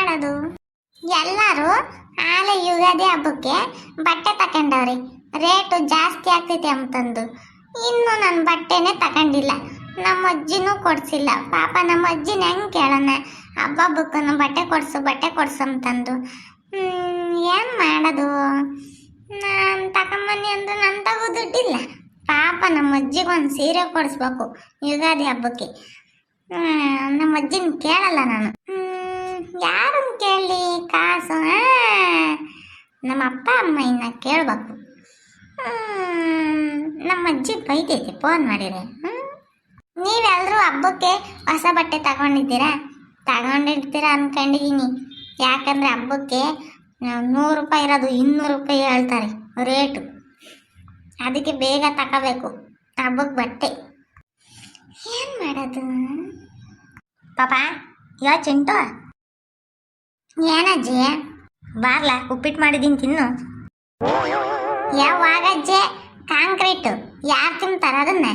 ಮಾಡೋದು? ಎಲ್ಲರೂ ಆಲೆ ಯುಗಾದಿ ಹಬ್ಬಕ್ಕೆ ಬಟ್ಟೆ ತಕೊಂಡವ್ರಿ, ರೇಟು ಜಾಸ್ತಿ ಆಗ್ತೈತೆ ಅಂತಂದು. ಇನ್ನು ನನ್ನ ಬಟ್ಟೆನೇ ತಗೊಂಡಿಲ್ಲ, ನಮ್ಮ ಅಜ್ಜಿನೂ ಕೊಡ್ಸಿಲ್ಲ. ಪಾಪ ನಮ್ಮ ಅಜ್ಜಿನ ಹೆಂಗೆ ಕೇಳೋಣ, ಹಬ್ಬಕ್ಕೂ ಬಟ್ಟೆ ಕೊಡ್ಸು ಅಂತಂದು. ಏನು ಮಾಡೋದು? ನಾನು ತಗೊಂಬನ್ನಿ ಅಂದ್ರೆ ನನ್ನ ತಗೋ ದುಡ್ಡಿಲ್ಲ. ಪಾಪ ನಮ್ಮ ಅಜ್ಜಿಗೆ ಒಂದು ಸೀರೆ ಕೊಡಿಸ್ಬೇಕು ಯುಗಾದಿ ಹಬ್ಬಕ್ಕೆ. ನಮ್ಮ ಅಜ್ಜಿನ ಕೇಳಲ್ಲ ನಾನು. ಯಾರನ್ನು ಕೇಳಲಿ ಕಾಸು? ನಮ್ಮ ಅಪ್ಪ ಅಮ್ಮ ಇನ್ನ ಕೇಳಬೇಕು. ನಮ್ಮ ಅಜ್ಜಿ ಬೈತೈತಿ ಫೋನ್ ಮಾಡಿದ್ರೆ. ನೀವೆಲ್ಲರೂ ಹಬ್ಬಕ್ಕೆ ಹೊಸ ಬಟ್ಟೆ ತಗೊಂಡಿರ್ತೀರಾ ಅನ್ಕೊಂಡಿದ್ದೀನಿ. ಯಾಕಂದರೆ ಹಬ್ಬಕ್ಕೆ 100 ರೂಪಾಯಿ ಇರೋದು 200 ರೂಪಾಯಿ ಹೇಳ್ತಾರೆ ರೇಟು. ಅದಕ್ಕೆ ಬೇಗ ತಗೋಬೇಕು ಹಬ್ಬಕ್ಕೆ ಬಟ್ಟೆ. ಏನು ಮಾಡೋದು ಪಾಪ? ಚಿಂಟು, ಏನಜ್ಜಿ? ಬಾರ್ಲ, ಉಪ್ಪಿಟ್ಟು ಮಾಡಿದ್ದೀನಿ ತಿನ್ನು. ಯಾವಾಗಜ್ಜೆ ಕಾಂಕ್ರೀಟು ಯಾರು ತಿಂತಾರೆ ಅದನ್ನ?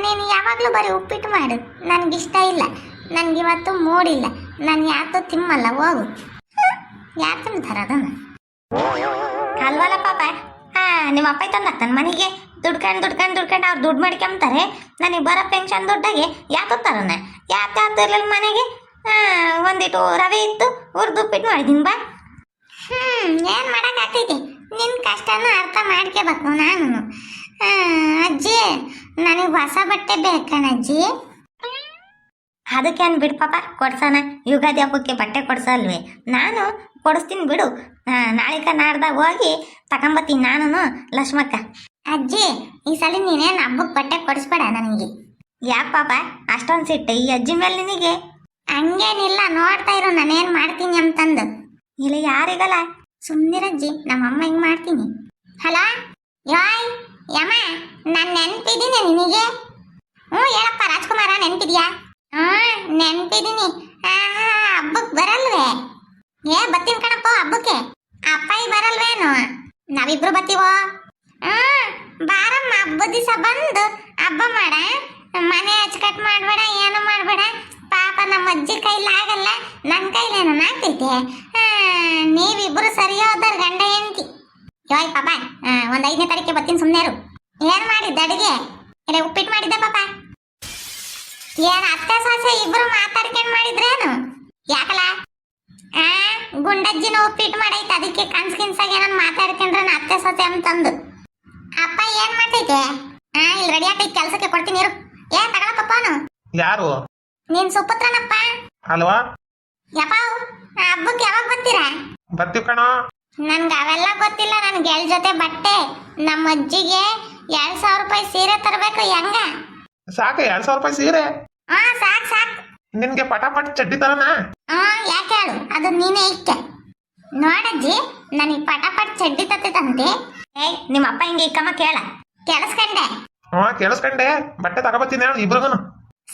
ನೀನು ಯಾವಾಗಲೂ ಬರೀ ಉಪ್ಪಿಟ್ಟು ಮಾಡು, ನನಗಿಷ್ಟ ಇಲ್ಲ. ನನಗಿವತ್ತು ಮೂಡಿಲ್ಲ, ನಾನು ಯಾತು ತಿಮ್ಮಲ್ಲ. ಹೋಗು. ಯಾರು ತಿಂತಾರೆ ಅದನ್ನು? ಅಲ್ವಲ್ಲ ಪಾಪ. ನಿಮ್ಮ ಅಪ್ಪ ತಂದಾಗ್ತಾನೆ ಮನೆಗೆ ದುಡ್ಕೊಂಡು ಅವ್ರು ದುಡ್ಡು ಮಾಡ್ಕೊಂತಾರೆ. ನನಗೆ ಬರೋ ಪೆನ್ಷನ್ ದುಡ್ಡಾಗೆ ಯಾತತ್ತಾರನ್ನ ಇರಲಿಲ್ಲ ಮನೆಗೆ. ಒಂದಿಟ್ಟು ರವೆ ಇತ್ತು, ಹುರಿದು ಉಪ್ಪಿಟ್ಟು ಮಾಡಿದ್ದೀನಿ ಬಾ. ಏನು ಮಾಡೋಕ್ಕಾಗ್ತೈತಿ? ನಿನ್ನ ಕಷ್ಟನೂ ಅರ್ಥ ಮಾಡ್ಕೋಬೇಕು ನಾನು. ಅಜ್ಜಿ, ನನಗೆ ಹೊಸ ಬಟ್ಟೆ ಬೇಕಣ್ಣಜ್ಜಿ. ಅದಕ್ಕೇನು ಬಿಡು ಪಾಪ, ಕೊಡ್ಸೋಣ. ಯುಗಾದಿ ಹಬ್ಬಕ್ಕೆ ಬಟ್ಟೆ ಕೊಡ್ಸಲ್ವೇ? ನಾನು ಕೊಡಿಸ್ತೀನಿ ಬಿಡು. ನಾಳಿಕ ನಾಡ್ದಾಗ ಹೋಗಿ ತಗೊಂಬತ್ತೀನಿ ನಾನು ಲಕ್ಷ್ಮಕ್ಕ. ಅಜ್ಜಿ, ಈ ಸಲ ನೀನೇನು ಹಬ್ಬಕ್ಕೆ ಬಟ್ಟೆ ಕೊಡಿಸ್ಬೇಡ ನನಗೆ. ಯಾಕೆ ಪಾಪ ಅಷ್ಟೊಂದು ಸಿಟ್ಟು ಈ ಅಜ್ಜಿ ಮೇಲೆ ನಿನಗೆ? ಹಂಗೇನಿಲ್ಲ, ನೋಡ್ತಾ ಇರು ನಾನೇನು ಮಾಡ್ತೀನಿ ಅಂತಂದು. ಇಲ್ಲ ಯಾರಿಗಲ್ಲ, ಸುಮ್ಮನಿರಜ್ಜಿ, ನಮ್ಮಮ್ಮ ಹಿಂಗೆ ಮಾಡ್ತೀನಿ. ಹಲೋ ಯಾಯ್ ಯಮ್ಮ, ನಾನು ನೆನಪಿದ್ದೀನಿ ನಿನಗೆ? ಹೇಳಪ್ಪ ರಾಜ್ಕುಮಾರ, ನೆನಪಿದ್ಯಾ? ನೆನಪಿದ್ದೀನಿ. ಹಬ್ಬಕ್ಕೆ ಬರಲ್ವೇ? ಬರ್ತೀನಿ ಕಣಪ್ಪ ಹಬ್ಬಕ್ಕೆ. ಅಪ್ಪಾಯಿ ಬರಲ್ವೇನು? ನಾವಿಬ್ರು ಬರ್ತೀವೋ? ಬಾರಮ್ಮ, ಹಬ್ಬದ ದಿವಸ ಬಂದು ಹಬ್ಬ ಮಾಡ. ಮನೆ ಅಚ್ಚಕಟ್ಟು ಮಾಡಬೇಡ, ಏನು ಮಾಡಬೇಡ. ಪಾಪ ನಮ್ಮ ಅಜ್ಜಿ ಕೈಲಿ ಆಗಲ್ಲ, ನನ್ನ ಕೈಲೇನೋ ಆಗ್ತೈತೆ. ನೀವಿಬ್ರು ಸರಿ ಹೋದರ್ ಗಂಡ ಹೆಂಡತಿ. ಯೋಯ್ ಪಾಪ, ಒಂದು 5ನೇ ತಾರೀಕಿಗೆ ಬರ್ತೀನಿ, ಸುಮ್ಮನೆ ಇರು. ಏನು ಮಾಡಿದ್ದ ಅಡುಗೆ? ಇಲ್ಲ ಉಪ್ಪಿಟ್ಟು ಮಾಡಿದ್ದೆ ಪಾಪ. ಏನು ಅತ್ತೆ ಸೊಸೆ ಇಬ್ರು ಮಾತಾಡ್ಕೊಂಡು ಮಾಡಿದ್ರೇನು? ಯಾಕಲ್ಲ? ಗುಂಡಜ್ಜಿನ ಉಪ್ಪಿಟ್ಟು ಮಾಡೈತೆ, ಅದಕ್ಕೆ ಕನ್ಸ್ಕಿನ್ಸಾಗ ಏನೋ ಮಾತಾಡ್ಕೊಂಡ್ರೆ ಅತ್ತೆ ಸೊಸೆ ಅಂತಂದು. ಅಪ್ಪ ಏನ್ ಮಾಡ್ತೈತೆ? ಇಲ್ಲಿ ರೆಡಿ ಆಗೈತೆ, ಕೆಲಸಕ್ಕೆ ಕೊಡ್ತೀನಿ ಇರು. ಏನ್ ತಗೊಳಪ್ಪನು? ಯಾರು? ನೀನ್ ಸುಪುತ್ರನಪ್ಪ ಅಲ್ವಾ? ಯಪ್ಪ, ಹಬ್ಬಕ್ಕೆ ಯಾವಾಗ ಬರ್ತೀರಾ? ಬರ್ತೀವಿ ಕಣೋ. ನನ್ಗೆ ಅವೆಲ್ಲ ಗೊತ್ತಿಲ್ಲ. ನನ್ ಗೆಳ ಜೊತೆ ಬಟ್ಟೆ, ನಮ್ಮ ಅಜ್ಜಿಗೆ 2000 ರೂಪಾಯಿ ಸೀರೆ ತರಬೇಕು. ಹೆಂಗ? ಸಾಕ 2000 ರೂಪಾಯಿ ಸೀರೆ? ಸಾಕ್. ನಿನ್ಗೆ ಪಟಾಪಟ್ ಚಡ್ಡಿ ತರನಾ? ಯಾಕೆ ಹೇಳು, ಅದು ನೀನೇ ಇಕ್ಕೆ. ನೋಡಜ್ಜಿ, ನನಗೆ ಪಟಾಪಟ್ ಚಡ್ಡಿ ತತ್ತಂತೆ. ನಿಮ್ಮ ಅಪ್ಪ ಹಿಂಗೆ ಇಕ್ಕಮ್ಮ ಕೇಳ. ಕೇಳಿಸ್ಕೊಂಡೆ? ಕೇಳಿಸ್ಕೊಂಡೆ. ಬಟ್ಟೆ ತಗೋಬತ್ತೀನಿ ಇಬ್ರಿಗೂ.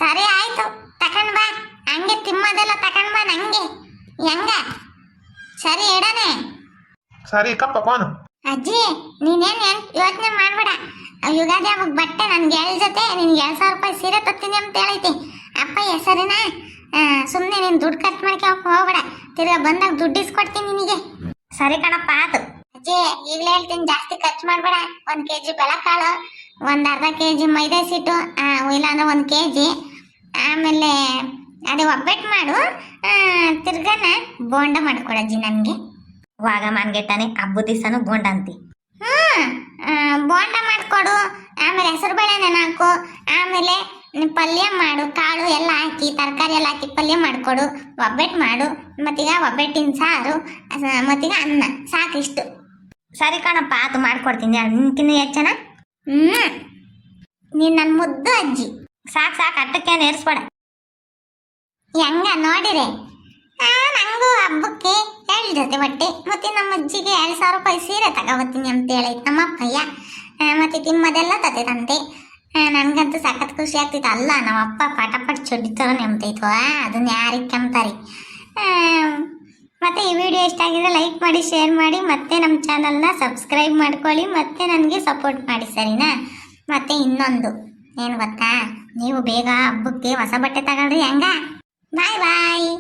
ಸರಿ ಆಯ್ತು, ತಕೊಂಡ್ ಬಾ. ಹಂಗೆ ತಿಮ್ಮದೆಲ್ಲ ತಕೊಂಡ್ ಬಾ ನಂಗೆ. ಹೆಂಗ? ಸರಿ ಇಡನೆ. ಸರಿ ಇಕ್ಕಪ್ಪ ಫೋನ್. ಅಜ್ಜಿ, ನೀನೇನ್ ಯೋಚನೆ ಮಾಡ್ಬೇಡ. ಯುಗಾದಿ ಹಬ್ಬಕ್ಕೆ ಬಟ್ಟೆ ನನ್ಗೆ ಜೊತೆ ನಿನ್ಗೆ 2000 ರೂಪಾಯಿ ಸೀರೆ ತತ್ತೀನಿ ಅಂತ ಹೇಳೈತಿ ಅಪ್ಪ. ಹೆಸರಿನ ಸುಮ್ಮನೆ ನೀನು ದುಡ್ಡು ಖರ್ಚು ಮಾಡ್ಕೊಳಕ್ ಹೋಗ್ಬೇಡ. ತಿರ್ಗಾ ಬಂದಾಗ ದುಡ್ಡು ಇಸ್ಕೊಡ್ತೀನಿ ನಿನಗೆ. ಸರಿ ಕಣಪ್ಪ, ಆತು. ಅಜ್ಜಿ, ಈಗಲೇ ಹೇಳ್ತೀನಿ, ಜಾಸ್ತಿ ಖರ್ಚು ಮಾಡ್ಬೇಡ. 1 kg ಬೆಳಕಾಳು, ಒಂದು ಅರ್ಧ kg ಮೈದಾ ಸಿಟ್ಟು, ಇಲ್ಲಾಂದ್ರೆ 1 kg. ಆಮೇಲೆ ಅದೇ ಒಬ್ಬಟ್ಟು ಮಾಡು. ತಿರ್ಗಾನ ಬೋಂಡ ಮಾಡ್ಕೊಡಜ್ಜಿ ನನಗೆ. ವಾಗ ಮಾನ್ಗೆಟ್ಟಾನೆ ಹಬ್ಬದ ದಿವಸನೂ ಬೋಂಡ ಅಂತಿ. ಬೋಂಡ ಮಾಡಿಕೊಡು. ಆಮೇಲೆ ಹೆಸರು ಬೇಳೆ ನೆನಾಕು. ಆಮೇಲೆ ಪಲ್ಯ ಮಾಡು, ಕಾಳು ಎಲ್ಲ ಹಾಕಿ, ತರಕಾರಿ ಎಲ್ಲ ಹಾಕಿ ಪಲ್ಯ ಮಾಡಿಕೊಡು. ಒಬ್ಬಟ್ಟು ಮಾಡು. ಮತ್ತೀಗ ಒಬ್ಬಟ್ಟಿನ ಸಾರು, ಮತ್ತೀಗ ಅನ್ನ. ಸಾಕಿಷ್ಟು. ಸರಿ ಕಣಪ್ಪ, ಆತು ಮಾಡ್ಕೊಡ್ತೀನಿ. ನಿನ್ಕಿನ್ನ ಹೆಚ್ಚನ? ನೀನು ನನ್ನ ಮುದ್ದು ಅಜ್ಜಿ. ಸಾಕು, ಅಟ್ಟಕ್ಕೆ ಏರ್ಸ್ಬೇಡ. ಹೆಂಗ ನೋಡಿರೆ? ನಂಗೂ ಹಬ್ಬಕ್ಕೆ 2 ಜೊತೆ ಬಟ್ಟೆ, ಮತ್ತೆ ನಮ್ಮ ಅಜ್ಜಿಗೆ 2000 ರೂಪಾಯಿ ಸೀರೆ ತಗೋಬತ್ತೀನಿ ಅಂತ ಹೇಳೈತೆ ನಮ್ಮ ಅಪ್ಪಯ್ಯ. ಮತ್ತೆ ತಿಮ್ಮದೆಲ್ಲ ತತ್ತೈತಂತೆ. ನನ್ಗಂತೂ ಸಖತ್ ಖುಷಿ ಆಗ್ತೈತೆ. ಅಲ್ಲ, ನಮ್ಮ ಅಪ್ಪ ಪಟಾಪಟ್ ಚಡ್ಡಿ ಥರ ನೆಮ್ತೈತೋ, ಅದನ್ನ ಯಾರಿಗೆ ಕೆಮ್ತಾರೆ. ಮತ್ತೆ ಈ ವಿಡಿಯೋ ಇಷ್ಟ ಆಗಿದ್ರೆ ಲೈಕ್ ಮಾಡಿ, ಶೇರ್ ಮಾಡಿ, ಮತ್ತೆ ನಮ್ಮ ಚಾನಲ್ನ ಸಬ್ಸ್ಕ್ರೈಬ್ ಮಾಡ್ಕೊಳ್ಳಿ, ಮತ್ತೆ ನನಗೆ ಸಪೋರ್ಟ್ ಮಾಡಿ, ಸರಿನಾ? ಮತ್ತೆ ಇನ್ನೊಂದು ಏನು ಗೊತ್ತಾ, ನೀವು ಬೇಗ ಹಬ್ಬಕ್ಕೆ ಹೊಸ ಬಟ್ಟೆ ತಗೊಳ್ರಿ. ಹೆಂಗ? ಬಾಯ್.